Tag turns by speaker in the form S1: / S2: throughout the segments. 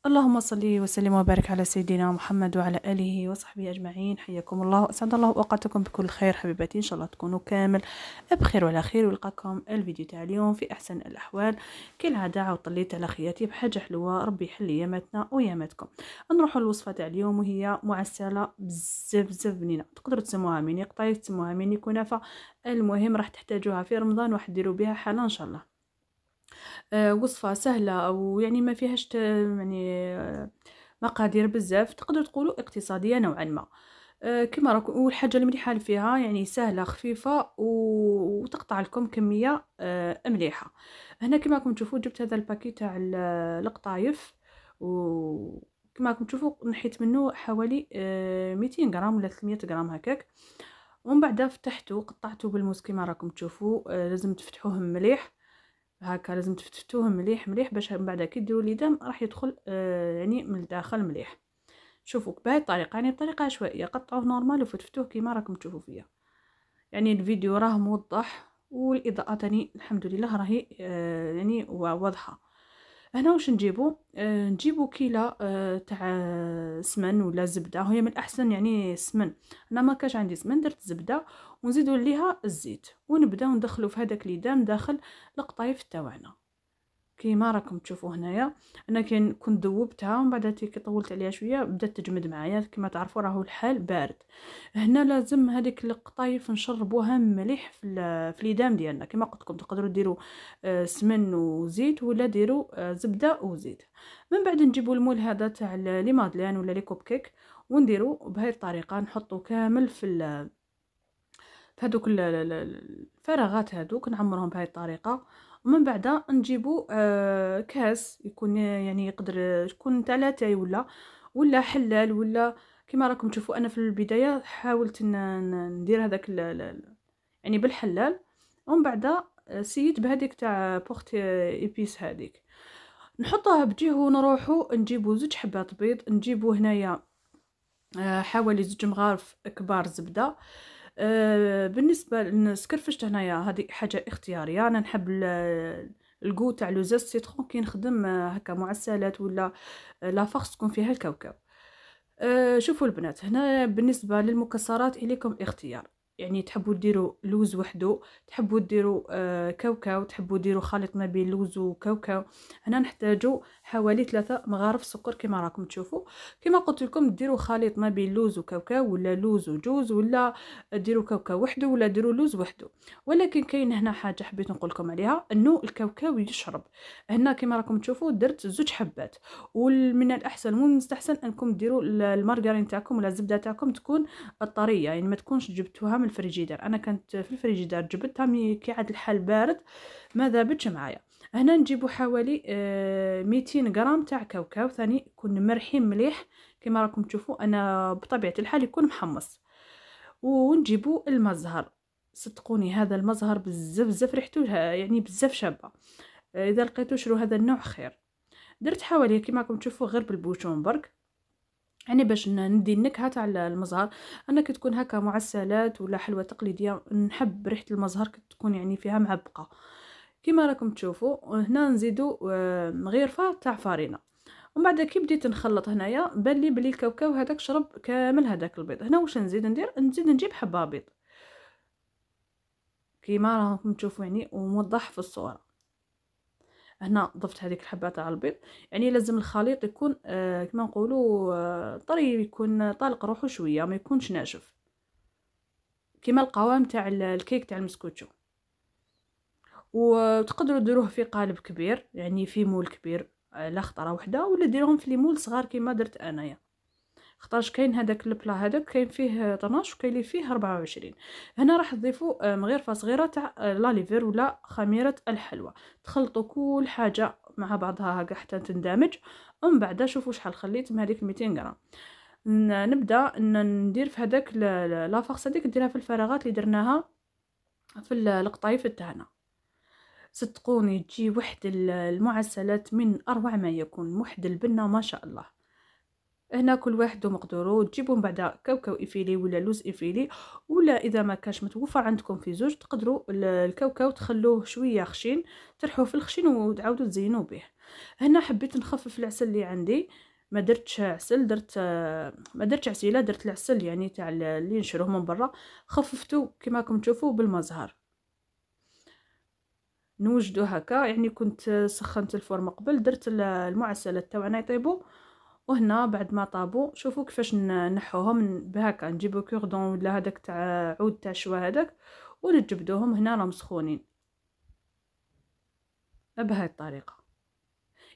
S1: اللهم صل وسلم وبارك على سيدنا محمد وعلى آله وصحبه أجمعين. حياكم الله، أسعد الله أوقاتكم بكل خير حبيباتي، إن شاء الله تكونوا كامل بخير وعلى خير. ولقاكم الفيديو تاع اليوم في أحسن الأحوال. كالعادة عاود طليت على خياتي بحاجة حلوة، ربي يحل ياماتنا وياماتكم. نروحوا للوصفة تاع اليوم، وهي معسلة بزاف بنينة. تقدروا تسموها ميني قطايف، تسموها ميني كنافة، المهم راح تحتاجوها في رمضان وراح ديروا بها حالة إن شاء الله. وصفة سهلة، أو يعني ما فيهاش يعني مقادير بزاف، تقدروا تقولوا اقتصادية نوعا ما. كما راكم، والحاجة المليحة فيها يعني سهلة خفيفة وتقطع لكم كمية مليحة. هنا كما راكم تشوفوا جبت هذا الباكي تاع القطايف، وكما راكم تشوفوا نحيت منه حوالي 200 غرام ولا 300 غرام هكاك. ومن بعد فتحته قطعته بالموس كما راكم تشوفوا. لازم تفتحوهم مليح هكا، لازم تفتوهم مليح باش من بعد كي ديروا ليدام راح يدخل يعني من الداخل مليح. شوفوا بهذه الطريقه، يعني بطريقه عشوائيه قطعوه نورمال وفتفتوه كيما راكم تشوفوا فيا. يعني الفيديو راه موضح، والاضاءه تاني الحمد لله راهي يعني واضحه. هنا واش نجيبو؟ نجيبو كيلة تاع سمن ولا زبده، هي من الاحسن يعني سمن. انا ما كاش عندي سمن، درت زبده ونزيدو ليها الزيت، ونبداو ندخلو في هذاك ليدام داخل القطايف تاعنا كيما راكم تشوفوا هنايا. انا كنت ذوبتها ومن بعد كي طولت عليها شويه بدات تجمد معايا. كما تعرفوا راهو الحال بارد. هنا لازم هذيك القطايف نشربوها مليح في اليدام ديالنا. كما قلت لكم تقدروا ديروا سمن وزيت، ولا ديروا زبده وزيت. من بعد نجيبوا المول هذا تاع لي مادلين ولا لي كوب كيك، ونديروا بهذه الطريقه، نحطوا كامل في هذوك الفراغات هذوك، نعمرهم بهذه الطريقه. ومن بعد نجيبوا كاس يكون يعني يقدر يكون تاع لاتاي ولا حلال، ولا كما راكم تشوفوا. انا في البدايه حاولت ندير هذاك يعني بالحلال، ومن بعد سيت بهذيك تاع بورت ايبيس هذيك، نحطها بجيه ونروحوا نجيبوا 2 حبات بيض. نجيبوا هنايا حوالي 2 مغارف كبار زبده. بالنسبه للسكرفشت هنايا هذه حاجه اختياريه، انا نحب الكو تاع لو زيت سيترون كي نخدم هكا معسلات ولا لافاغ تكون فيها الكاوكاو. شوفوا البنات، هنا بالنسبه للمكسرات اليكم اختيار، يعني تحبوا ديروا لوز وحده، تحبوا ديروا كاوكاو، تحبوا ديروا خليط ما بين لوز وكاوكاو. هنا نحتاجوا حوالي 3 مغارف سكر كما راكم تشوفوا. كما قلت لكم ديروا خليط ما بين لوز وكاوكاو، ولا لوز وجوز، ولا ديروا كاوكاو وحده، ولا ديروا لوز وحده. ولكن كاين هنا حاجه حبيت نقول لكم عليها، انه الكاوكاو يشرب. هنا كما راكم تشوفوا درت 2 حبات. ومن الاحسن والمستحسن انكم ديروا المارغرين تاعكم ولا الزبده تاعكم تكون الطريه، يعني ما تكونش جبتوها من الفريجيدر. انا كانت في الفريجيدر جبتها كي عاد الحال بارد ما ذابتش معايا. هنا نجيبوا حوالي 200 غرام تاع كاوكاو ثاني يكون مرحين مليح كما راكم تشوفوا. انا بطبيعه الحال يكون محمص. ونجيبوا المزهر، صدقوني هذا المزهر بزاف ريحته يعني بزاف شابه. اذا لقيتوا شرو هذا النوع خير. درت حوالي كما راكم تشوفوا غير بالبوشون برك، يعني باش ندي النكهه تاع المزهر. انا كي تكون هكا معسلات ولا حلوه تقليديه نحب ريحه المزهر كي تكون يعني فيها معبقه. كما راكم تشوفوا هنا نزيدوا مغيرفه تاع فارينه. ومن بعد كي بديت نخلط هنايا بان لي بلي الكاوكاو هذاك شرب كامل هذاك البيض. هنا واش نزيد ندير؟ نزيد نجيب حبه بيض كما راكم تشوفوا يعني وموضح في الصوره. هنا ضفت هذيك الحبه تاع البيض. يعني لازم الخليط يكون كما نقولوا طري، يكون طالق روحه شويه، ما يكونش ناشف كما القوام تاع الكيك تاع المسكوتشو. وتقدروا ديروه في قالب كبير، يعني في مول كبير لا خطره وحده، ولا ديروهم في لي مول صغار كما درت انايا. خطاش كاين هذاك البلا هذاك كاين فيه 12 وكاين اللي فيه 24. هنا راح تضيفوا مغرفه صغيره تاع لاليفر ولا خميره الحلوى. تخلطوا كل حاجه مع بعضها هكا حتى تندمج. ومن بعد شوفوا شحال خليت من هذيك 200 غرام. نبدا ندير في هذاك لافاغس هذيك نديرها في الفراغات اللي درناها في القطايف تاعنا. صدقوني تجي وحد المعسلات من اروع ما يكون، وحد البنه ما شاء الله. هنا كل واحد ومقدورو. تجيبوا من بعد كاوكاو افيلي ولا لوز افيلي، ولا اذا ما كاش متوفر عندكم في زوج تقدروا الكاوكاو تخلوه شويه خشين، ترحوه في الخشين وتعاودوا تزينوا به. هنا حبيت نخفف العسل اللي عندي، ما درتش عسل، ما درتش عسيله، درت العسل يعني تاع اللي نشروه من برا، خففته كما راكم تشوفوا بالمزهر. نوجدو هكا، يعني كنت سخنت الفرن قبل، درت المعسلات تاعنا يطيبوا، وهنا بعد ما طابوا شوفوا كيفاش نحوهم بهكا، نجيبو كوردون ولا هذاك تاع عود تاع شوا هذاك، ونجبدوهم هنا راهم مسخونين بهذه الطريقه.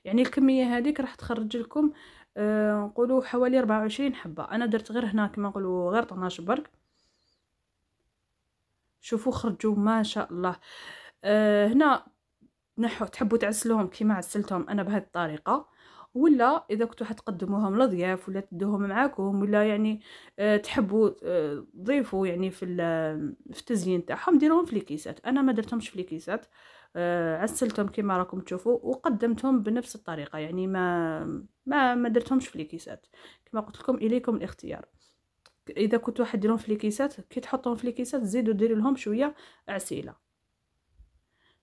S1: يعني الكميه هذيك راح تخرج لكم نقولوا حوالي 24 حبه، انا درت غير هنا كما نقولوا غير 12 برك. شوفوا خرجوا ما شاء الله. هنا تحبوا تعسلوهم كيما عسلتهم انا بهذه الطريقه، ولا اذا كنتوا حتقدموهم لضياف ولا تدوهم معاكم، ولا يعني تحبوا تضيفوا يعني في التزيين تاعهم، ديروهم في الكيسات. انا ما درتهمش في الكيسات، عسلتهم كيما راكم تشوفوا وقدمتهم بنفس الطريقه، يعني ما درتهمش في الكيسات. كما قلت لكم اليكم الاختيار. اذا كنتوا حديرهم في الكيسات، كي تحطوهم في الكيسات زيدوا ديروا لهم شويه عسيله.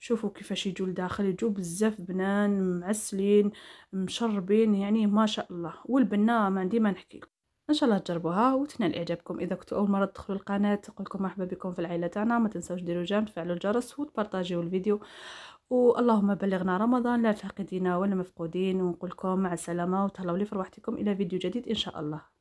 S1: شوفوا كيفاش يجوا لداخل، يجوا بزاف بنان معسلين مشربين، يعني ما شاء الله. والبنه ما عندي ما نحكي لكم. ان شاء الله تجربوها وتنال اعجابكم. اذا كنتوا اول مره تدخلوا القناه نقول لكم مرحبا بكم في العائله تاعنا، ما تنساوش ديروا جيم، تفعلوا الجرس وتبارطاجيو الفيديو. واللهم بلغنا رمضان لا فاقدين ولا مفقودين، ونقول لكم مع السلامه وتهلاو لي في رواحتكم الى فيديو جديد ان شاء الله.